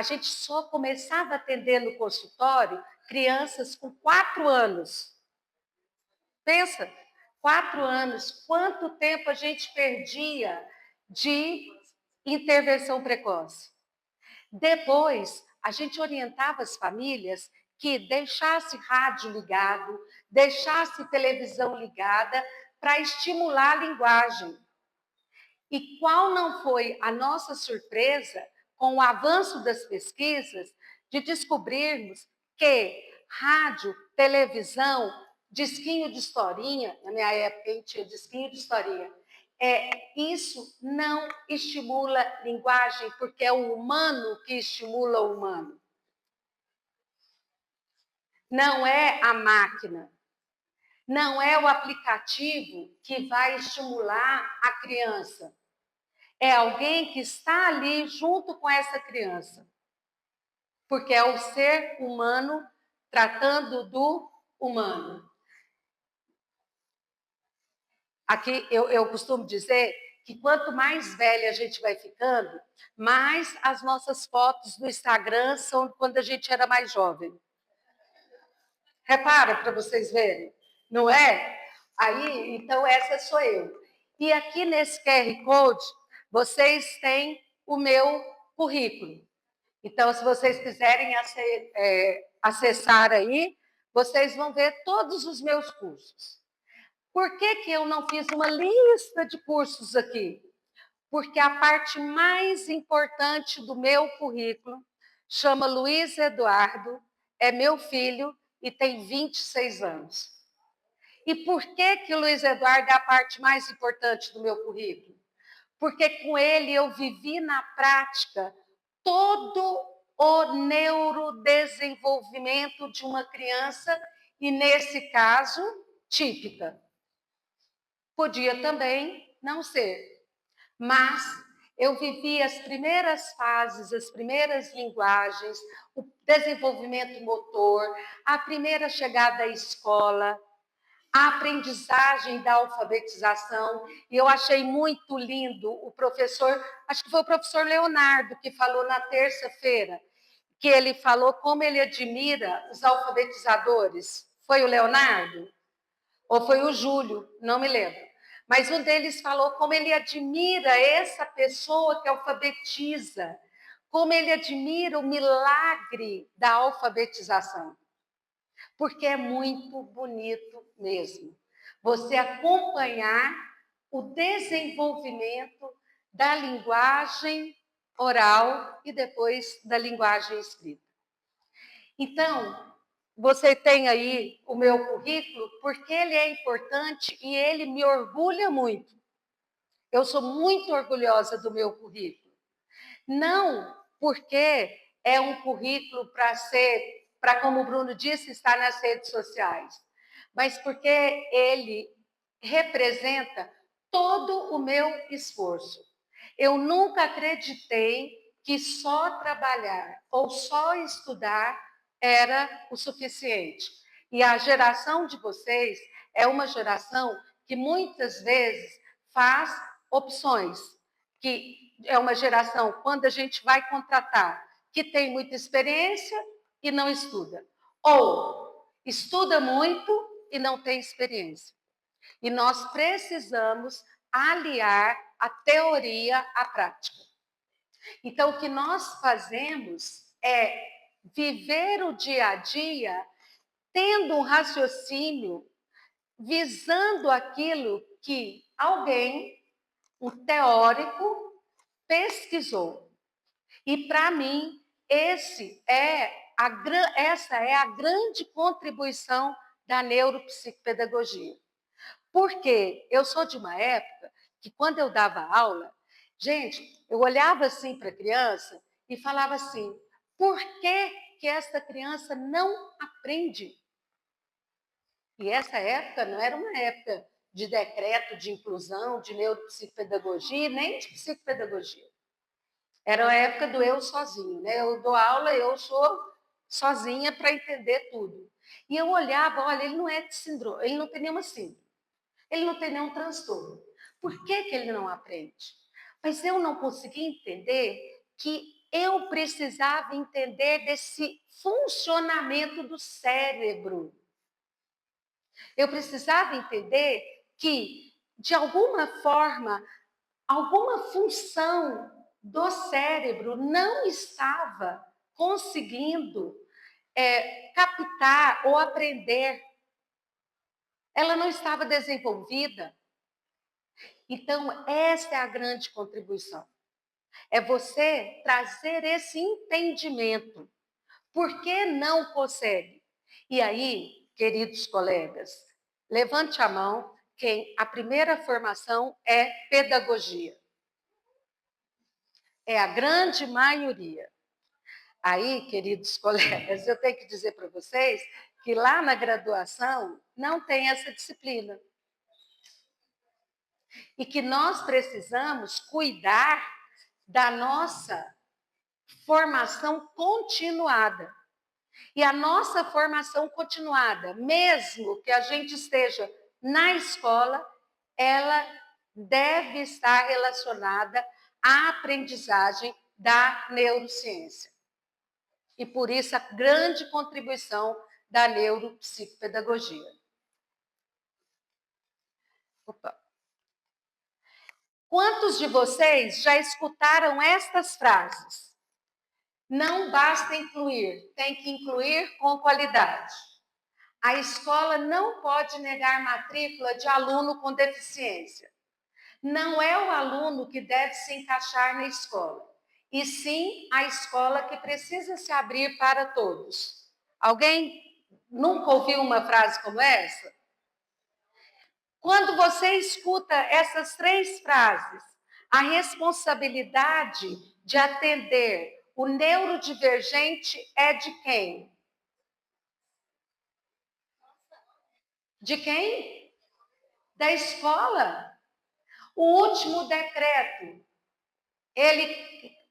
a gente só começava a atender no consultório crianças com 4 anos. Pensa, 4 anos, quanto tempo a gente perdia de intervenção precoce. Depois, a gente orientava as famílias que deixasse rádio ligado, deixasse televisão ligada para estimular a linguagem. E qual não foi a nossa surpresa com o avanço das pesquisas de descobrirmos que rádio, televisão, disquinho de historinha, na minha época a gente tinha disquinho de historinha, isso não estimula linguagem, porque é o humano que estimula o humano. Não é a máquina. Não é o aplicativo que vai estimular a criança. É alguém que está ali junto com essa criança. Porque é o ser humano tratando do humano. Aqui eu costumo dizer que quanto mais velha a gente vai ficando, mais as nossas fotos no Instagram são quando a gente era mais jovem. Repara para vocês verem, não é? Aí, então, essa sou eu. E aqui nesse QR Code, vocês têm o meu currículo. Então, se vocês quiserem acessar aí, vocês vão ver todos os meus cursos. Por que eu não fiz uma lista de cursos aqui? Porque a parte mais importante do meu currículo chama Luiz Eduardo, é meu filho e tem 26 anos. E por que o Luiz Eduardo é a parte mais importante do meu currículo? Porque com ele eu vivi na prática todo o neurodesenvolvimento de uma criança, e nesse caso, típica. Podia também não ser, mas eu vivi as primeiras fases, as primeiras linguagens, o desenvolvimento motor, a primeira chegada à escola, a aprendizagem da alfabetização, e eu achei muito lindo o professor, acho que foi o professor Leonardo que falou na terça-feira, que ele falou como ele admira os alfabetizadores. Foi o Leonardo? Ou foi o Júlio? Não me lembro. Mas um deles falou como ele admira essa pessoa que alfabetiza, como ele admira o milagre da alfabetização. Porque é muito bonito mesmo. Você acompanhar o desenvolvimento da linguagem oral e depois da linguagem escrita. Então, você tem aí o meu currículo, porque ele é importante e ele me orgulha muito. Eu sou muito orgulhosa do meu currículo. Não porque é um currículo para, como o Bruno disse, estar nas redes sociais, mas porque ele representa todo o meu esforço. Eu nunca acreditei que só trabalhar ou só estudar era o suficiente. E a geração de vocês é uma geração que muitas vezes faz opções, que é uma geração, quando a gente vai contratar, que tem muita experiência e não estuda. Ou estuda muito e não tem experiência. E nós precisamos aliar a teoria à prática. Então, o que nós fazemos é viver o dia a dia tendo um raciocínio visando aquilo que alguém, um teórico, pesquisou. E, para mim, essa é a grande contribuição da neuropsicopedagogia. Porque eu sou de uma época que, quando eu dava aula, gente, eu olhava assim para a criança e falava assim, por que esta criança não aprende? E essa época não era uma época de decreto de inclusão, de neuropsicopedagogia, nem de psicopedagogia. Era a época do eu sozinho, né? Eu dou aula, eu sou sozinha para entender tudo. E eu olhava, olha, ele não é de síndrome, ele não tem nenhuma síndrome, ele não tem nenhum transtorno. Por que ele não aprende? Mas eu não conseguia entender que eu precisava entender desse funcionamento do cérebro. Eu precisava entender que, de alguma forma, alguma função do cérebro não estava conseguindo captar ou aprender. Ela não estava desenvolvida. Então, essa é a grande contribuição. É você trazer esse entendimento. Por que não consegue? E aí, queridos colegas, levante a mão quem a primeira formação é pedagogia. É a grande maioria. Aí, queridos colegas, eu tenho que dizer para vocês que lá na graduação não tem essa disciplina. E que nós precisamos cuidar da nossa formação continuada. E a nossa formação continuada, mesmo que a gente esteja na escola, ela deve estar relacionada à aprendizagem da neurociência. E por isso a grande contribuição da neuropsicopedagogia. Opa. Quantos de vocês já escutaram estas frases? Não basta incluir, tem que incluir com qualidade. A escola não pode negar matrícula de aluno com deficiência. Não é o aluno que deve se encaixar na escola, e sim a escola que precisa se abrir para todos. Alguém nunca ouviu uma frase como essa? Quando você escuta essas 3 frases, a responsabilidade de atender o neurodivergente é de quem? De quem? Da escola. O último decreto,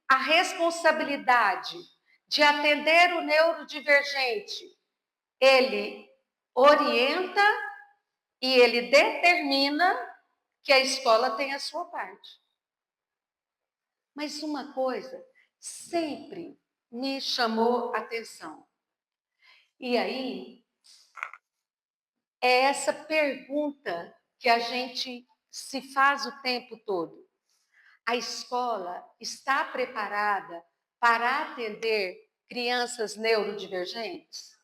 a responsabilidade de atender o neurodivergente, ele orienta e ele determina que a escola tem a sua parte. Mas uma coisa sempre me chamou a atenção. E aí, é essa pergunta que a gente se faz o tempo todo. A escola está preparada para atender crianças neurodivergentes?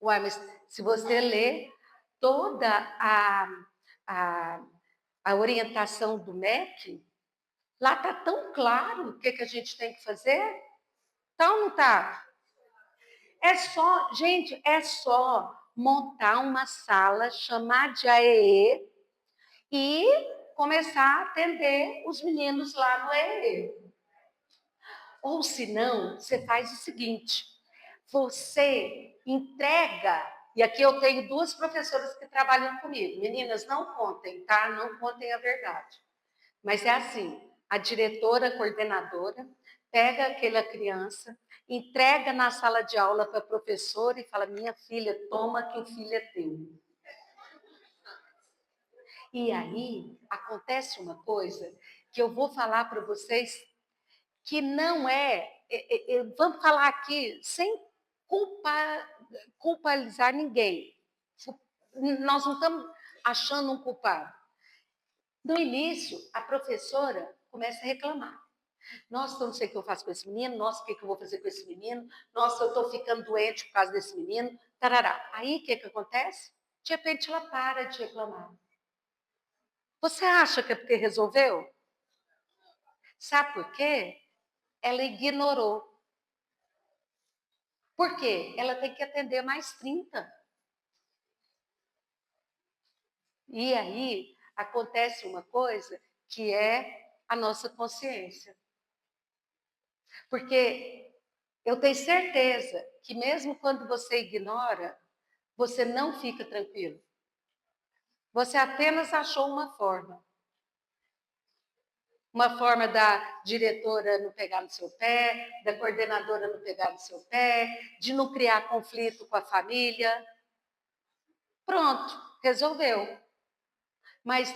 Uai, mas se você ler toda a, a orientação do MEC, lá está tão claro o que a gente tem que fazer. Tá ou não está? É só, gente, é só montar uma sala, chamar de AEE e começar a atender os meninos lá no AEE. Ou se não, você faz o seguinte, você entrega, e aqui eu tenho 2 professoras que trabalham comigo, meninas, não contem, tá? Não contem a verdade. Mas é assim, a diretora, a coordenadora, pega aquela criança, entrega na sala de aula para a professora e fala, minha filha, toma que o filho é teu. E aí, acontece uma coisa que eu vou falar para vocês que não vamos falar aqui sem culpabilizar ninguém. Nós não estamos achando um culpado. No início, a professora começa a reclamar. Nossa, eu não sei o que eu faço com esse menino. Nossa, o que eu vou fazer com esse menino? Nossa, eu estou ficando doente por causa desse menino. Tarará. Aí, o que acontece? De repente, ela para de reclamar. Você acha que é porque resolveu? Sabe por quê? Ela ignorou. Por quê? Ela tem que atender mais 30. E aí acontece uma coisa que é a nossa consciência. Porque eu tenho certeza que mesmo quando você ignora, você não fica tranquilo. Você apenas achou uma forma. Uma forma da diretora não pegar no seu pé, da coordenadora não pegar no seu pé, de não criar conflito com a família. Pronto, resolveu. Mas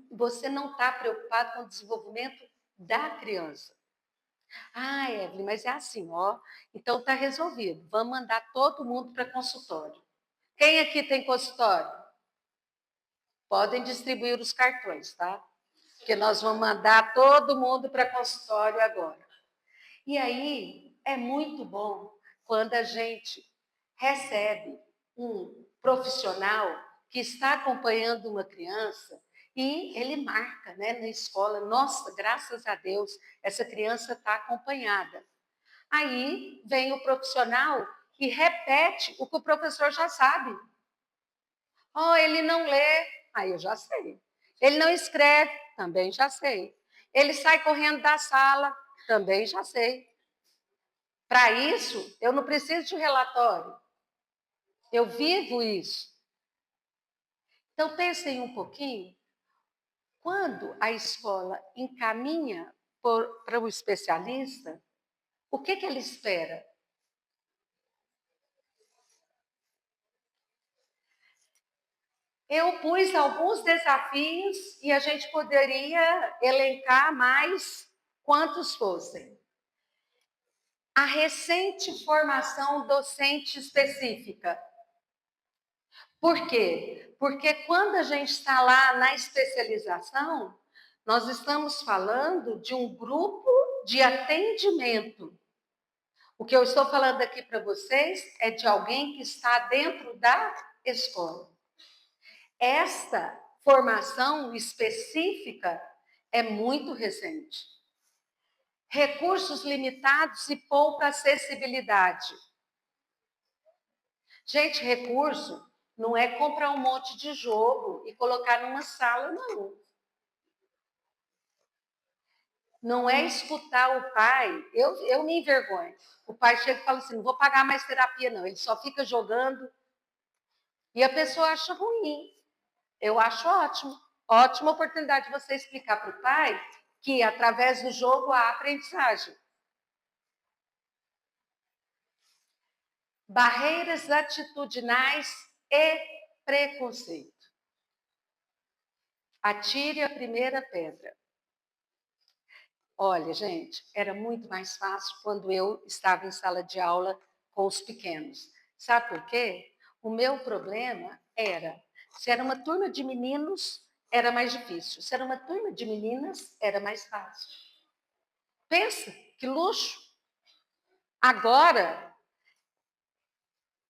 você não está preocupado com o desenvolvimento da criança. Ah, Evelyn, mas é assim, ó. Então tá resolvido. Vamos mandar todo mundo para consultório. Quem aqui tem consultório? Podem distribuir os cartões, tá? Porque nós vamos mandar todo mundo para consultório agora. E aí é muito bom quando a gente recebe um profissional que está acompanhando uma criança e ele marca, né, na escola, nossa, graças a Deus, essa criança está acompanhada. Aí vem o profissional e repete o que o professor já sabe. Oh, ele não lê, aí eu já sei. Ele não escreve, também já sei. Ele sai correndo da sala, também já sei. Para isso, eu não preciso de relatório. Eu vivo isso. Então, pensem um pouquinho. Quando a escola encaminha para o especialista, o que ele espera? Eu pus alguns desafios e a gente poderia elencar mais quantos fossem. A recente formação docente específica. Por quê? Porque quando a gente está lá na especialização, nós estamos falando de um grupo de atendimento. O que eu estou falando aqui para vocês é de alguém que está dentro da escola. Esta formação específica é muito recente. Recursos limitados e pouca acessibilidade. Gente, recurso não é comprar um monte de jogo e colocar numa sala, não. Não é escutar o pai. Eu me envergonho. O pai chega e fala assim, não vou pagar mais terapia, não. Ele só fica jogando. E a pessoa acha ruim. Eu acho ótimo. Ótima oportunidade de você explicar para o pai que, através do jogo, há aprendizagem. Barreiras atitudinais e preconceito. Atire a primeira pedra. Olha, gente, era muito mais fácil quando eu estava em sala de aula com os pequenos. Sabe por quê? O meu problema era, se era uma turma de meninos, era mais difícil. Se era uma turma de meninas, era mais fácil. Pensa, que luxo! Agora,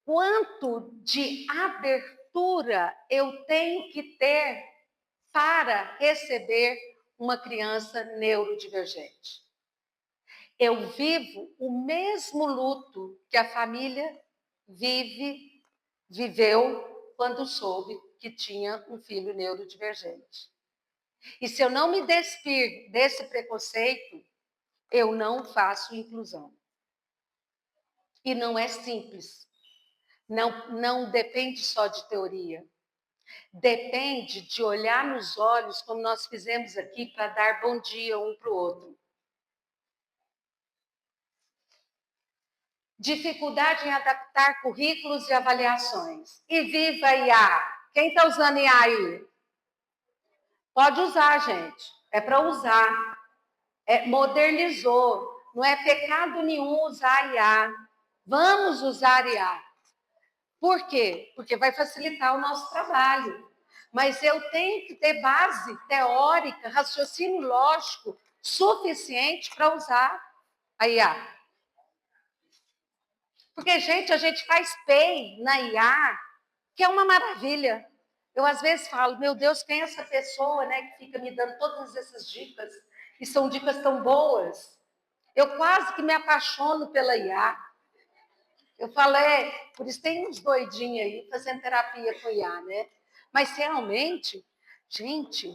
quanto de abertura eu tenho que ter para receber uma criança neurodivergente? Eu vivo o mesmo luto que a família viveu quando soube que tinha um filho neurodivergente. E se eu não me despir desse preconceito, eu não faço inclusão. E não é simples. Não depende só de teoria. Depende de olhar nos olhos, como nós fizemos aqui, para dar bom dia um para o outro. Dificuldade em adaptar currículos e avaliações. E viva IA! Quem está usando IA aí? Pode usar, gente. É para usar. Modernizou. Não é pecado nenhum usar IA. Vamos usar IA. Por quê? Porque vai facilitar o nosso trabalho. Mas eu tenho que ter base teórica, raciocínio lógico suficiente para usar a IA. Porque, gente, a gente faz PEI na IA, que é uma maravilha. Eu, às vezes, falo, meu Deus, quem é essa pessoa, né, que fica me dando todas essas dicas? E são dicas tão boas. Eu quase que me apaixono pela IA. Eu falo, por isso tem uns doidinhos aí fazendo terapia com IA, né? Mas, realmente, gente,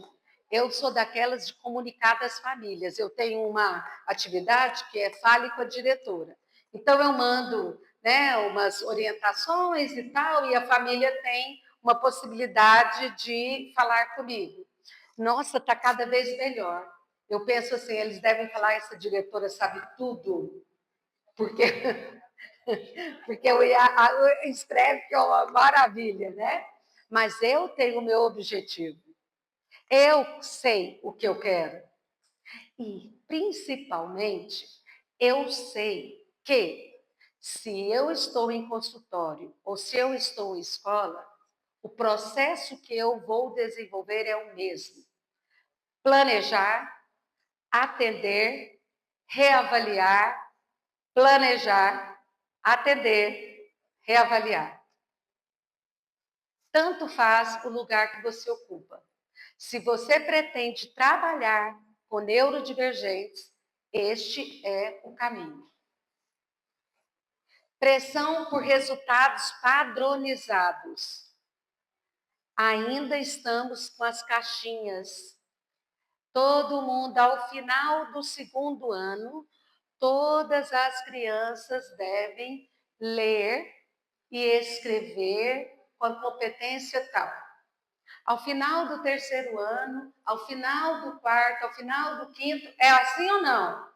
eu sou daquelas de comunicar das famílias. Eu tenho uma atividade que é Fale com a Diretora. Então, eu mando, né, umas orientações e tal, e a família tem uma possibilidade de falar comigo. Nossa, está cada vez melhor. Eu penso assim, eles devem falar, essa diretora sabe tudo, porque, porque o IA escreve que é uma maravilha, né? Mas eu tenho o meu objetivo. Eu sei o que eu quero. E Principalmente, eu sei que se eu estou em consultório ou se eu estou em escola, o processo que eu vou desenvolver é o mesmo: planejar, atender, reavaliar, planejar, atender, reavaliar. Tanto faz o lugar que você ocupa. Se você pretende trabalhar com neurodivergentes, este é o caminho. Pressão por resultados padronizados. Ainda estamos com as caixinhas. Todo mundo, ao final do segundo ano, todas as crianças devem ler e escrever com a competência tal. Ao final do terceiro ano, ao final do quarto, ao final do quinto, é assim ou não?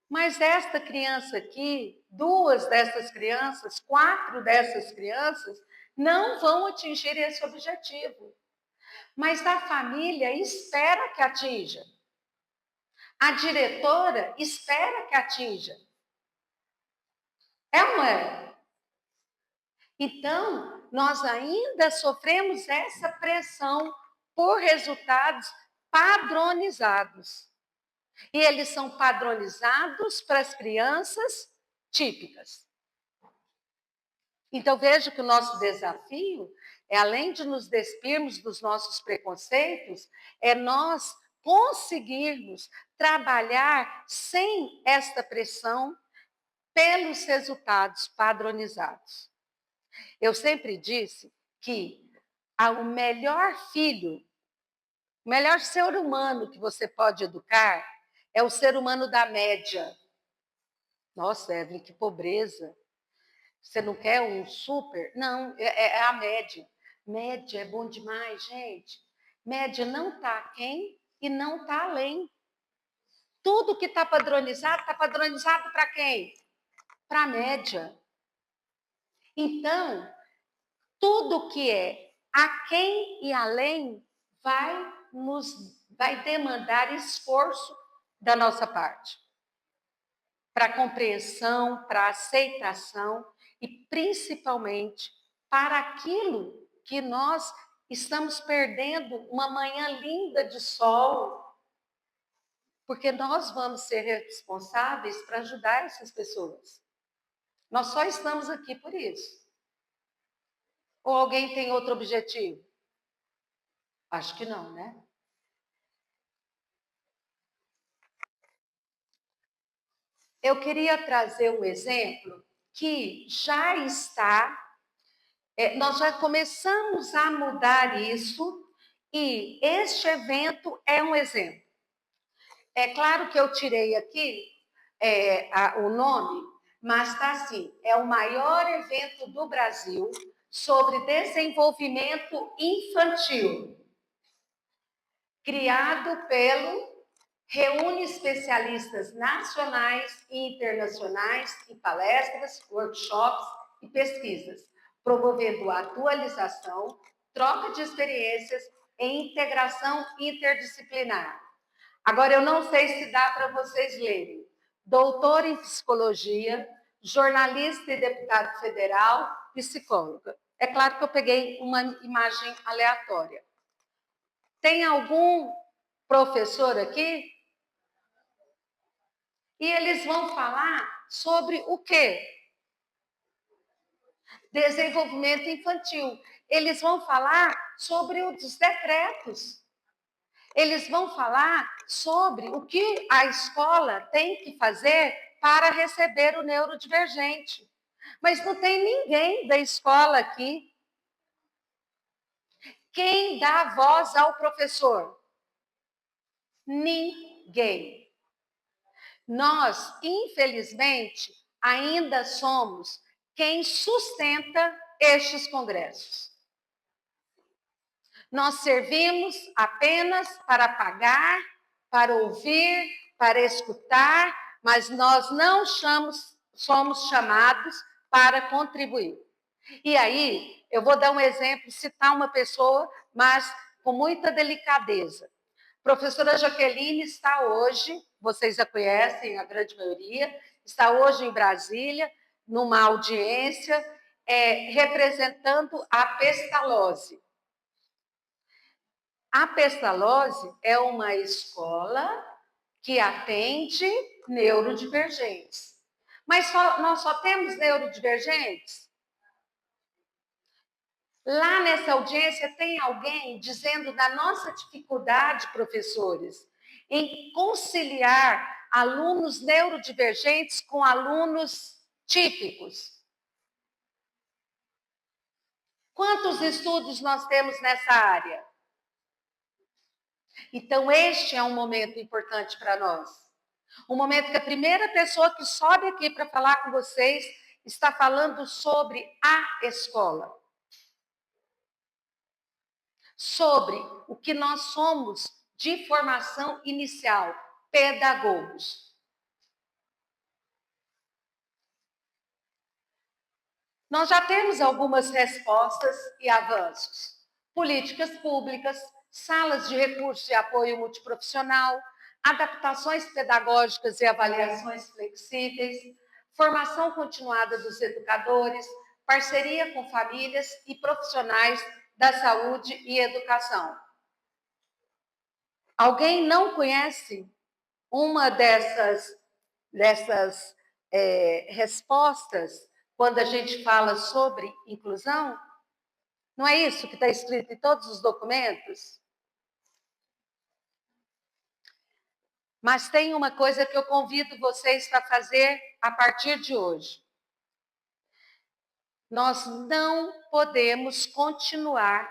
Mas esta criança aqui, 2 dessas crianças, 4 dessas crianças, não vão atingir esse objetivo. Mas a família espera que atinja. A diretora espera que atinja. É ou não é? Então, nós ainda sofremos essa pressão por resultados padronizados. E eles são padronizados para as crianças típicas. Então, veja que o nosso desafio é, além de nos despirmos dos nossos preconceitos, é nós conseguirmos trabalhar sem esta pressão pelos resultados padronizados. Eu sempre disse que o melhor filho, o melhor ser humano que você pode educar é o ser humano da média. Nossa, Evelyn, que pobreza. Você não quer um super? Não, é a média. Média é bom demais, gente. Média não está aquém e não está além. Tudo que está padronizado para quem? Para a média. Então, tudo que é aquém e além vai demandar esforço da nossa parte. Para compreensão, para aceitação e principalmente para aquilo que nós estamos perdendo uma manhã linda de sol, porque nós vamos ser responsáveis para ajudar essas pessoas. Nós só estamos aqui por isso. Ou alguém tem outro objetivo? Acho que não, né? Eu queria trazer um exemplo que já está, nós já começamos a mudar isso, e este evento é um exemplo. É claro que eu tirei aqui o nome, mas está assim: é o maior evento do Brasil sobre desenvolvimento infantil, criado pelo reúne especialistas nacionais e internacionais em palestras, workshops e pesquisas, promovendo a atualização, troca de experiências e integração interdisciplinar. Agora, eu não sei se dá para vocês lerem. Doutor em psicologia, jornalista e deputado federal, psicóloga. É claro que eu peguei uma imagem aleatória. Tem algum professor aqui? E eles vão falar sobre o quê? Desenvolvimento infantil. Eles vão falar sobre os decretos. Eles vão falar sobre o que a escola tem que fazer para receber o neurodivergente. Mas não tem ninguém da escola aqui. Quem dá voz ao professor? Ninguém. Nós, infelizmente, ainda somos quem sustenta estes congressos. Nós servimos apenas para pagar, para ouvir, para escutar, mas nós não somos chamados para contribuir. E aí, eu vou dar um exemplo, citar uma pessoa, mas com muita delicadeza. Professora Jaqueline está hoje, vocês a conhecem, a grande maioria, está hoje em Brasília, numa audiência, representando a Pestalozzi. A Pestalozzi é uma escola que atende neurodivergentes. Mas nós só temos neurodivergentes? Lá nessa audiência tem alguém dizendo da nossa dificuldade, professores, em conciliar alunos neurodivergentes com alunos típicos. Quantos estudos nós temos nessa área? Então, este é um momento importante para nós. Um momento que a primeira pessoa que sobe aqui para falar com vocês está falando sobre a escola. Sobre o que nós somos de formação inicial, pedagogos. Nós já temos algumas respostas e avanços. Políticas públicas, salas de recurso e apoio multiprofissional, adaptações pedagógicas e avaliações flexíveis, formação continuada dos educadores, parceria com famílias e profissionais da saúde e educação. Alguém não conhece uma dessas respostas quando a gente fala sobre inclusão? Não é isso que está escrito em todos os documentos? Mas tem uma coisa que eu convido vocês para fazer a partir de hoje. Nós não podemos continuar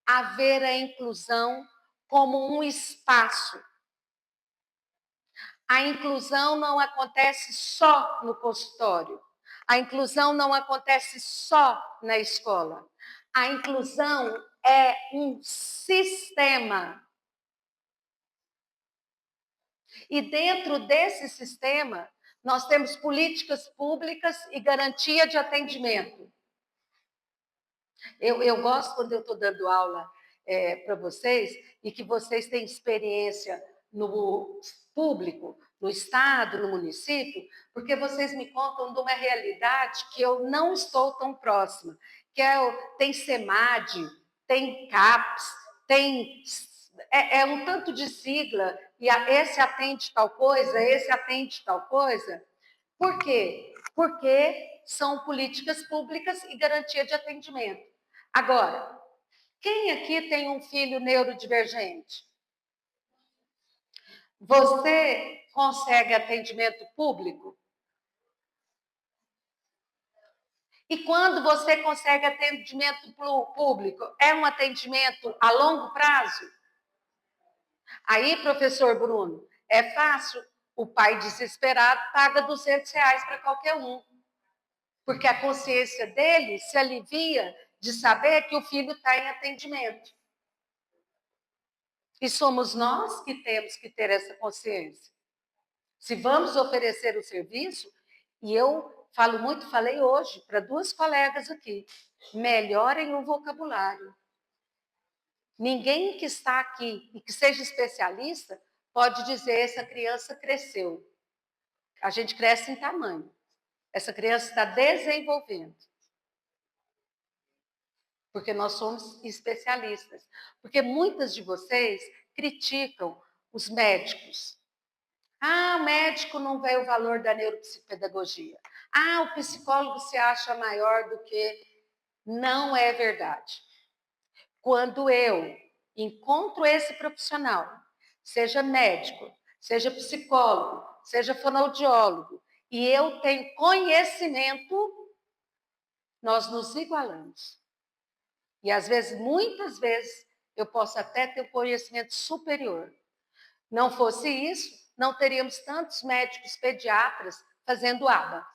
a ver a inclusão como um espaço. A inclusão não acontece só no consultório. A inclusão não acontece só na escola. A inclusão é um sistema. E dentro desse sistema, nós temos políticas públicas e garantia de atendimento. Eu gosto quando eu estou dando aula para vocês e que vocês têm experiência no público, no estado, no município, porque vocês me contam de uma realidade que eu não estou tão próxima, que tem SEMAD, tem CAPS, tem um tanto de sigla, e esse atende tal coisa, esse atende tal coisa. Por quê? Porque são políticas públicas e garantia de atendimento. Agora, quem aqui tem um filho neurodivergente? Você consegue atendimento público? E quando você consegue atendimento público, é um atendimento a longo prazo? Aí, professor Bruno, é fácil. O pai desesperado paga R$ 200 para qualquer um. Porque a consciência dele se alivia de saber que o filho está em atendimento. E somos nós que temos que ter essa consciência. Se vamos oferecer o serviço, e eu falei hoje para 2 colegas aqui, melhorem o vocabulário. Ninguém que está aqui e que seja especialista pode dizer essa criança cresceu. A gente cresce em tamanho. Essa criança está desenvolvendo. Porque nós somos especialistas. Porque muitas de vocês criticam os médicos. Ah, o médico não vê o valor da neuropsicopedagogia. Ah, o psicólogo se acha maior do que... Não é verdade. Quando eu encontro esse profissional, seja médico, seja psicólogo, seja fonoaudiólogo, e eu tenho conhecimento, nós nos igualamos. E às vezes, muitas vezes, eu posso até ter um conhecimento superior. Não fosse isso, não teríamos tantos médicos pediatras fazendo aba.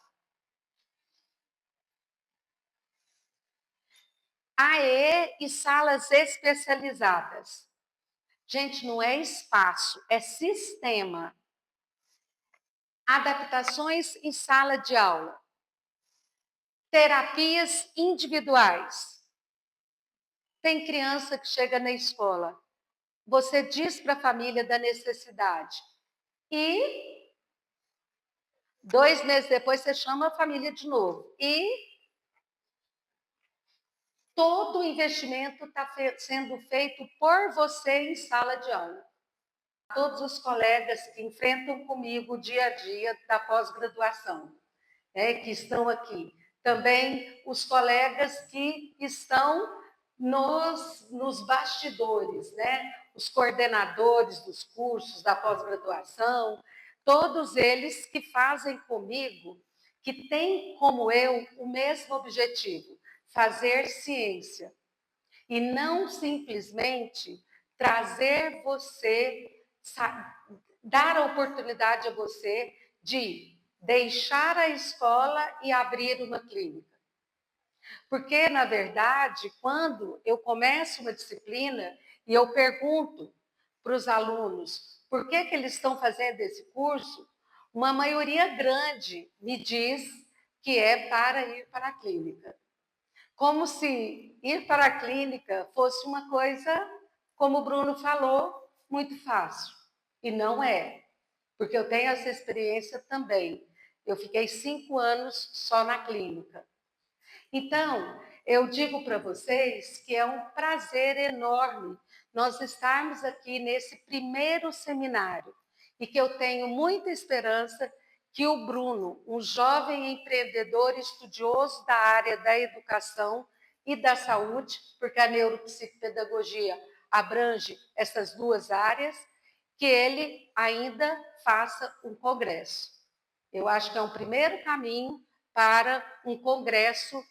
AE e salas especializadas. Gente, não é espaço, é sistema. Adaptações em sala de aula. Terapias individuais. Tem criança que chega na escola. você diz para a família da necessidade. E 2 meses depois você chama a família de novo. E todo o investimento está sendo feito por você em sala de aula. Todos os colegas que enfrentam comigo o dia a dia da pós-graduação, que estão aqui. Também os colegas que estão nos bastidores, os coordenadores dos cursos da pós-graduação, todos eles que fazem comigo, que têm como eu o mesmo objetivo, fazer ciência. E não simplesmente trazer você, dar a oportunidade a você de deixar a escola e abrir uma clínica. Porque, na verdade, quando eu começo uma disciplina e eu pergunto para os alunos por que eles estão fazendo esse curso, uma maioria grande me diz que é para ir para a clínica. Como se ir para a clínica fosse uma coisa, como o Bruno falou, muito fácil. E não é, porque eu tenho essa experiência também. Eu fiquei 5 anos só na clínica. Então, eu digo para vocês que é um prazer enorme nós estarmos aqui nesse primeiro seminário e que eu tenho muita esperança que o Bruno, um jovem empreendedor estudioso da área da educação e da saúde, porque a neuropsicopedagogia abrange essas duas áreas, que ele ainda faça um congresso. Eu acho que é um primeiro caminho para um congresso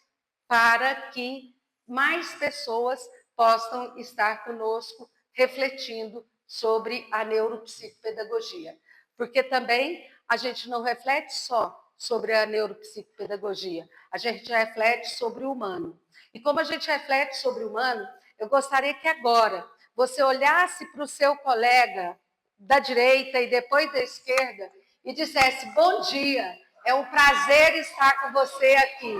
para que mais pessoas possam estar conosco refletindo sobre a neuropsicopedagogia. Porque também a gente não reflete só sobre a neuropsicopedagogia, a gente reflete sobre o humano. E como a gente reflete sobre o humano, eu gostaria que agora você olhasse para o seu colega da direita e depois da esquerda e dissesse: bom dia, é um prazer estar com você aqui.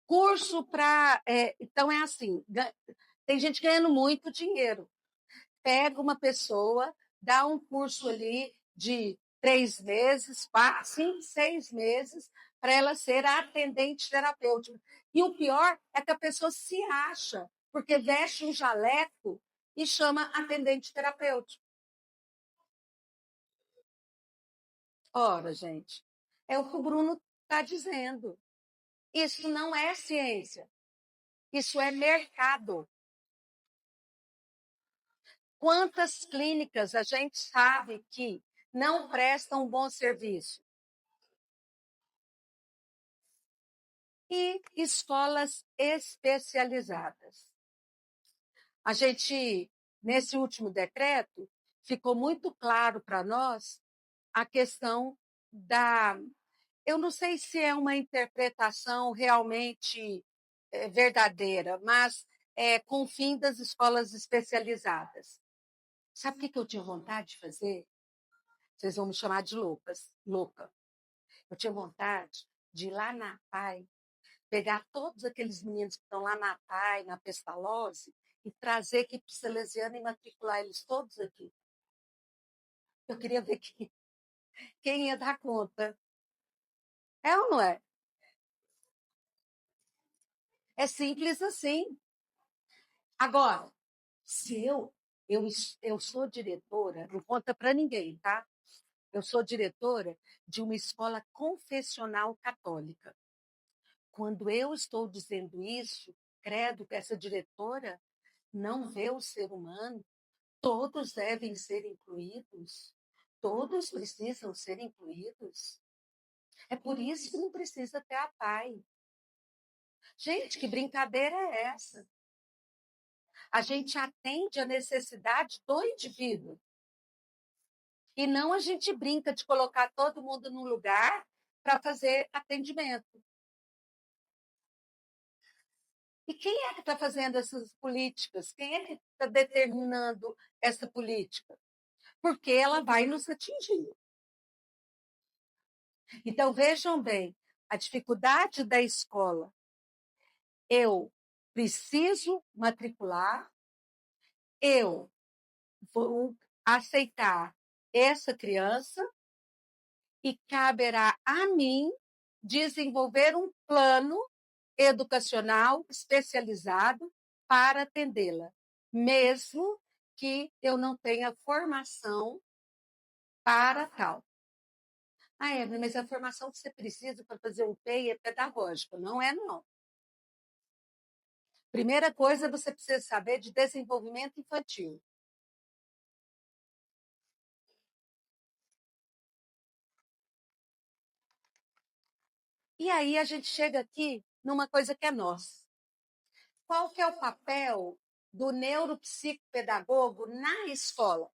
Curso para. Então, é assim: tem gente ganhando muito dinheiro. Pega uma pessoa, dá um curso ali de 3 meses, 4, 5, 6 meses, para ela ser atendente terapêutica. E o pior é que a pessoa se acha, porque veste um jaleco e chama atendente terapêutico. Ora, gente, é o que o Bruno está dizendo. Isso não é ciência, isso é mercado. Quantas clínicas a gente sabe que não prestam um bom serviço? E escolas especializadas. A gente, nesse último decreto, ficou muito claro para nós a questão da. Eu não sei se é uma interpretação realmente verdadeira, mas com o fim das escolas especializadas. Sabe o que eu tinha vontade de fazer? Vocês vão me chamar de louca. Eu tinha vontade de ir lá na PAI, pegar todos aqueles meninos que estão lá na PAI, na Pestalozzi, e trazer aqui para o Salesiano e matricular eles todos aqui. Eu queria ver quem ia dar conta. É ou não é? É simples assim. Agora, se eu sou diretora, não conta para ninguém, tá? Eu sou diretora de uma escola confessional católica. Quando eu estou dizendo isso, credo que essa diretora não vê o ser humano, todos devem ser incluídos, todos precisam ser incluídos. É por isso que não precisa ter a PAI. Gente, que brincadeira é essa? A gente atende a necessidade do indivíduo. E não a gente brinca de colocar todo mundo num lugar para fazer atendimento. E quem é que está fazendo essas políticas? Quem é que está determinando essa política? Porque ela vai nos atingir. Então, vejam bem, a dificuldade da escola Eu preciso matricular, eu vou aceitar essa criança e caberá a mim desenvolver um plano educacional especializado para atendê-la, mesmo que eu não tenha formação para tal. Ah, Evelyn, mas a formação que você precisa para fazer um PEI é pedagógica. Não é, não. Primeira coisa, você precisa saber de desenvolvimento infantil. E aí a gente chega aqui numa coisa que é nossa. Qual que é o papel do neuropsicopedagogo na escola?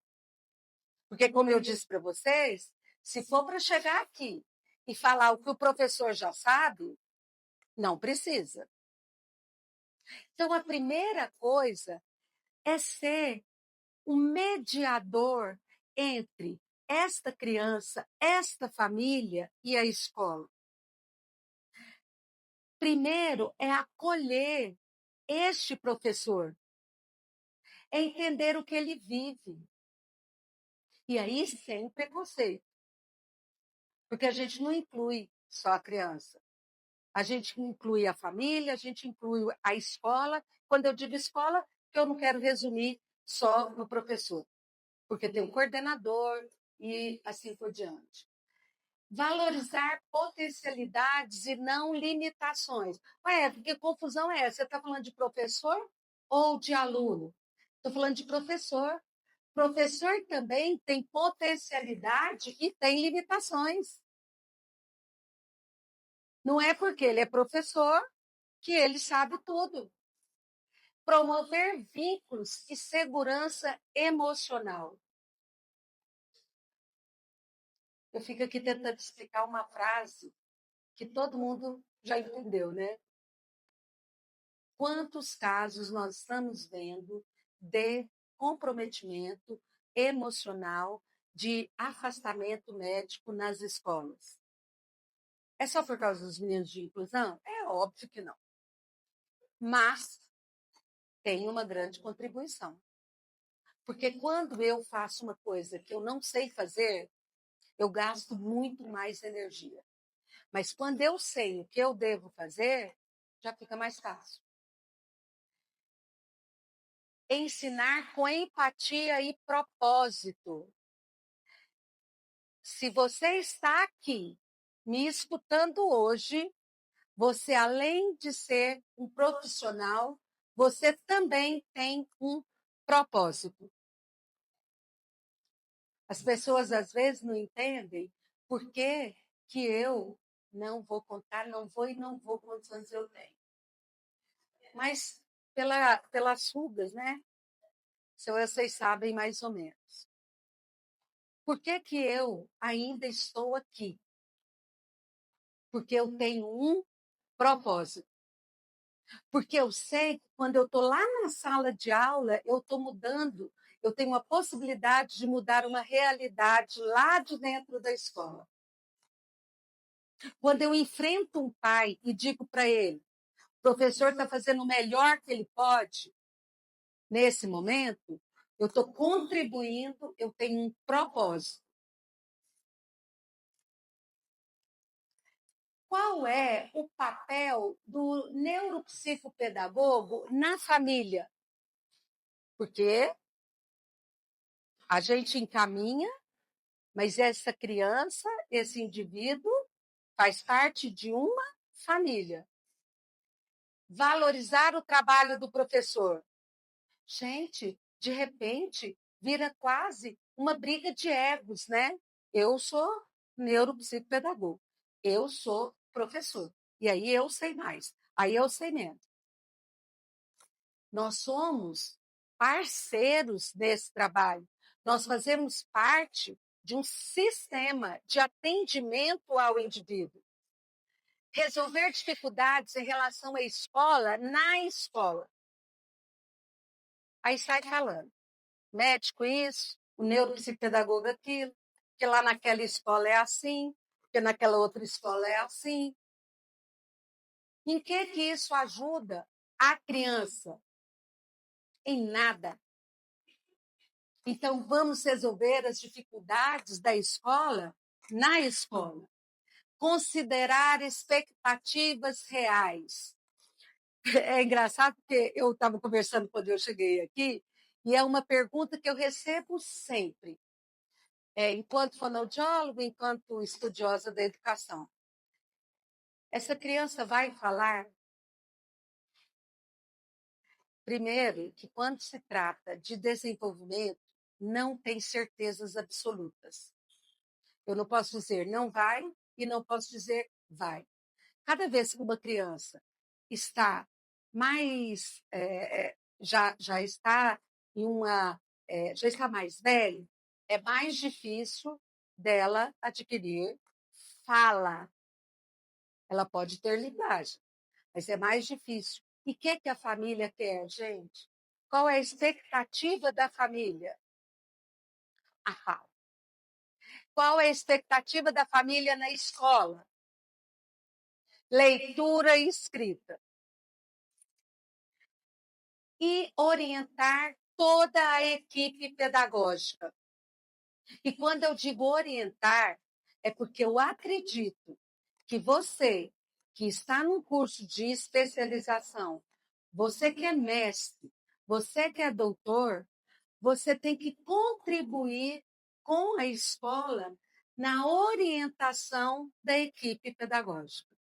Porque, como eu disse para vocês, se for para chegar aqui e falar o que o professor já sabe, não precisa. Então, a primeira coisa é ser um mediador entre esta criança, esta família e a escola. Primeiro é acolher este professor, é entender o que ele vive. E aí, sem preconceito. Porque a gente não inclui só a criança. A gente inclui a família, a gente inclui a escola. Quando eu digo escola, eu não quero resumir só no professor, porque tem um coordenador e assim por diante. Valorizar potencialidades e não limitações. Ué, que confusão é essa? Você está falando de professor ou de aluno? Estou falando de professor. Professor também tem potencialidade e tem limitações. Não é porque ele é professor que ele sabe tudo. Promover vínculos e segurança emocional. Eu fico aqui tentando explicar uma frase que todo mundo já entendeu, né? Quantos casos nós estamos vendo de comprometimento emocional, de afastamento médico nas escolas? É só por causa dos meninos de inclusão? É óbvio que não. Mas tem uma grande contribuição. Porque quando eu faço uma coisa que eu não sei fazer, eu gasto muito mais energia. Mas quando eu sei o que eu devo fazer, já fica mais fácil. Ensinar com empatia e propósito. Se você está aqui me escutando hoje, você, além de ser um profissional, você também tem um propósito. As pessoas, às vezes, não entendem por que eu não vou contar, não vou e não vou quantos anos eu tenho. Mas pelas rugas, né? Vocês sabem mais ou menos. Por que eu ainda estou aqui? Porque eu tenho um propósito. Porque eu sei que quando eu estou lá na sala de aula, eu estou mudando, eu tenho a possibilidade de mudar uma realidade lá de dentro da escola. Quando eu enfrento um pai e digo para ele, o professor está fazendo o melhor que ele pode, nesse momento, eu estou contribuindo, eu tenho um propósito. Qual é o papel do neuropsicopedagogo na família? Porque a gente encaminha, mas essa criança, esse indivíduo, faz parte de uma família. Valorizar o trabalho do professor. Gente, de repente, vira quase uma briga de egos, né? Eu sou neuropsicopedagogo, eu sou professor, e aí eu sei mais, aí eu sei menos. Nós somos parceiros desse trabalho, nós fazemos parte de um sistema de atendimento ao indivíduo. Resolver dificuldades em relação à escola, na escola. Aí sai falando. Médico isso, o neuropsicopedagogo aquilo, que lá naquela escola é assim, que naquela outra escola é assim. Em que isso ajuda a criança? Em nada. Então, vamos resolver as dificuldades da escola na escola. Considerar expectativas reais. É engraçado porque eu estava conversando quando eu cheguei aqui, e é uma pergunta que eu recebo sempre, enquanto fonoaudiólogo, enquanto estudiosa da educação. Essa criança vai falar? Primeiro, que quando se trata de desenvolvimento, não tem certezas absolutas. Eu não posso dizer não vai e não posso dizer vai. Cada vez que uma criança está mais, já está em já está mais velha, é mais difícil dela adquirir fala. Ela pode ter linguagem, mas é mais difícil. E o que a família quer, gente? Qual é a expectativa da família? A fala. Qual é a expectativa da família na escola? Leitura e escrita. E orientar toda a equipe pedagógica. E quando eu digo orientar, é porque eu acredito que você, que está num curso de especialização, você que é mestre, você que é doutor, você tem que contribuir com a escola na orientação da equipe pedagógica.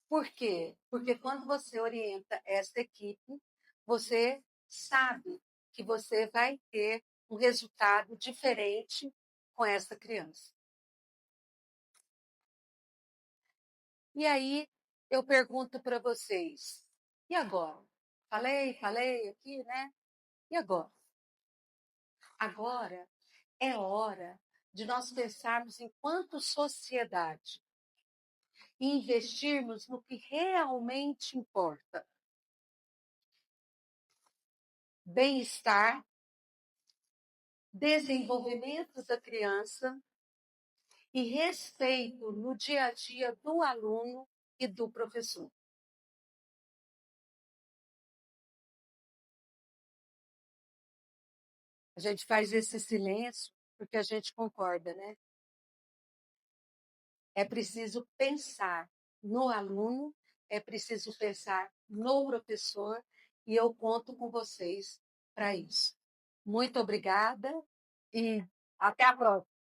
Por quê? Porque quando você orienta essa equipe, você sabe que você vai ter um resultado diferente com essa criança. E aí, eu pergunto para vocês, e agora? Falei aqui, né? E agora? Agora é hora de nós pensarmos enquanto sociedade e investirmos no que realmente importa. Bem-estar, desenvolvimento da criança e respeito no dia a dia do aluno e do professor. A gente faz esse silêncio porque a gente concorda, né? É preciso pensar no aluno, é preciso pensar no professor, e eu conto com vocês para isso. Muito obrigada e até a próxima.